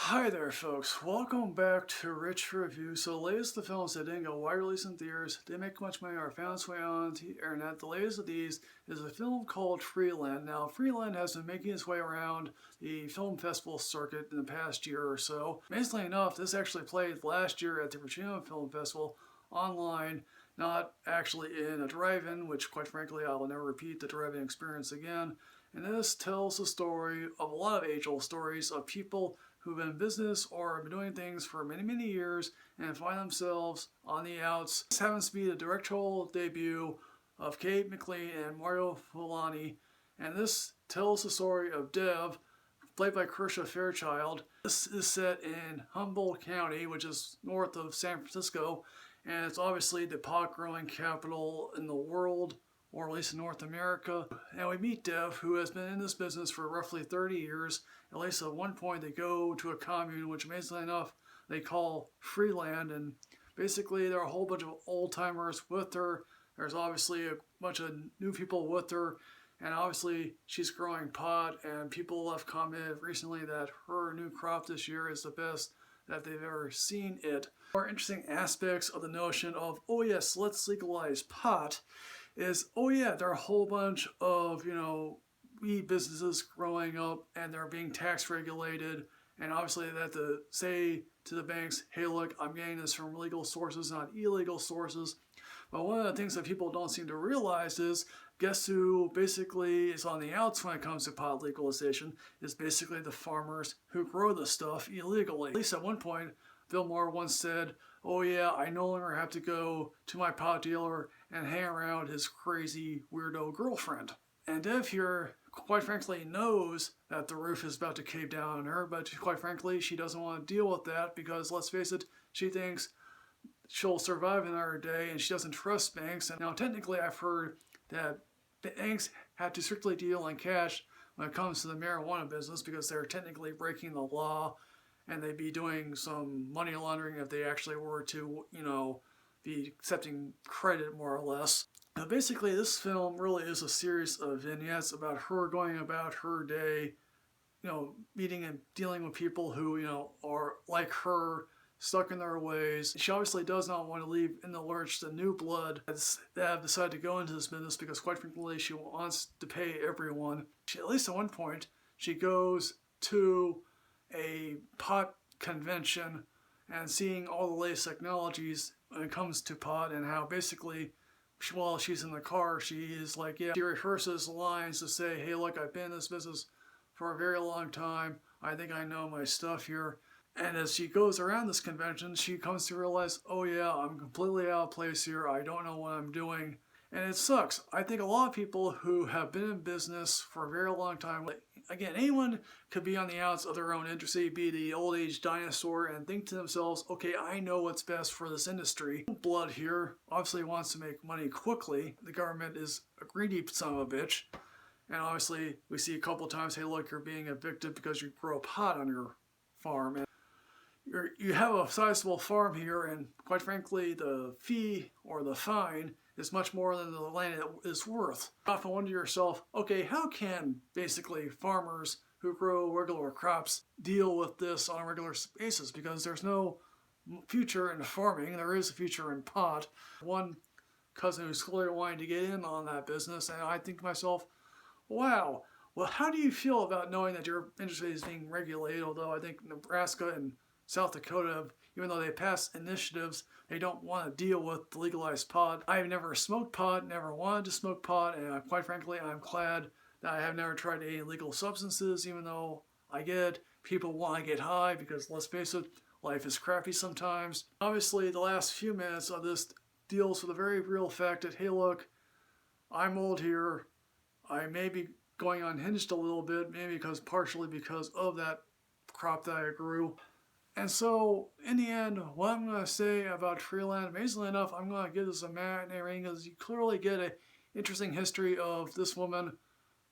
Hi there folks, welcome back to Rich Review. So the latest of the films that didn't go wide release in theaters, didn't make much money or found its way on the internet. The latest of these is a film called Freeland. Now Freeland has been making its way around the film festival circuit in the past year or so. Amazingly enough, this actually played last year at the Virginia Film Festival online, not actually in a drive-in, which quite frankly I will never repeat the drive-in experience again. And this tells the story of a lot of age-old stories of people who've been in business or have been doing things for many years and find themselves on the outs. This happens to be the directorial debut of Kate McLean and Mario Fulani, and this tells the story of Dev, played by Kersha Fairchild. This is set in Humboldt County, which is north of San Francisco, and it's obviously the pot growing capital in the world, or at least in North America. And we meet Dev, who has been in this business for roughly 30 years. At least at one point they go to a commune, which amazingly enough they call Freeland, and basically there are a whole bunch of old timers with her. There's obviously a bunch of new people with her, and obviously she's growing pot, and people have commented recently that her new crop this year is the best that they've ever seen it. More interesting aspects of the notion of, oh yes, let's legalize pot, is, oh yeah, there are a whole bunch of, weed businesses growing up and they're being tax regulated, and obviously they have to say to the banks, hey look, I'm getting this from legal sources, not illegal sources. But one of the things that people don't seem to realize is, guess who basically is on the outs when it comes to pot legalization is basically the farmers who grow the stuff illegally. At least at one point, Bill Maher once said, oh yeah, I no longer have to go to my pot dealer and hang around his crazy weirdo girlfriend. And Dev here, quite frankly, knows that the roof is about to cave down on her, but quite frankly, she doesn't want to deal with that because, let's face it, she thinks she'll survive another day and she doesn't trust banks. And now technically I've heard that banks have to strictly deal in cash when it comes to the marijuana business because they're technically breaking the law, and they'd be doing some money laundering if they actually were to, be accepting credit more or less. Now, basically, this film really is a series of vignettes about her going about her day, meeting and dealing with people who, are like her, stuck in their ways. She obviously does not want to leave in the lurch the new blood that have decided to go into this business because, quite frankly, she wants to pay everyone. At least at one point, she goes to a pot convention and seeing all the latest technologies when it comes to pot, and how basically while she's in the car, she is like, yeah, she rehearses lines to say, hey look, I've been in this business for a very long time, I think I know my stuff here. And as she goes around this convention, she comes to realize, oh yeah, I'm completely out of place here, I don't know what I'm doing. And it sucks. I think a lot of people who have been in business for a very long time, again, anyone could be on the outs of their own industry, be the old age dinosaur, and think to themselves, okay, I know what's best for this industry. Blood here obviously wants to make money quickly. The government is a greedy son of a bitch. And obviously we see a couple of times, hey look, you're being evicted because you grow pot on your farm. And you have a sizable farm here, and quite frankly, the fee or the fine is much more than the land is worth. You often wonder to yourself, okay, how can basically farmers who grow regular crops deal with this on a regular basis? Because there's no future in farming, there is a future in pot. One cousin who's clearly wanting to get in on that business, and I think to myself, wow, well, how do you feel about knowing that your industry is being regulated? Although I think Nebraska and South Dakota, even though they pass initiatives, they don't want to deal with the legalized pot. I've never smoked pot, never wanted to smoke pot, and quite frankly, I'm glad that I have never tried any illegal substances, even though I get it. People want to get high because, let's face it, life is crappy sometimes. Obviously, the last few minutes of this deals with the very real fact that, hey look, I'm old here. I may be going unhinged a little bit, maybe partially because of that crop that I grew. And so, in the end, what I'm going to say about Freeland, amazingly enough, I'm going to give this a matinee rating because you clearly get an interesting history of this woman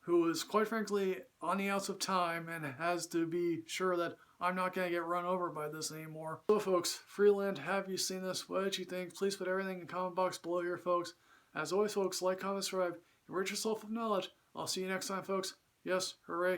who is, quite frankly, on the outs of time and has to be sure that I'm not going to get run over by this anymore. So, folks, Freeland, have you seen this? What did you think? Please put everything in the comment box below here, folks. As always, folks, like, comment, subscribe, enrich yourself with knowledge. I'll see you next time, folks. Yes, hooray.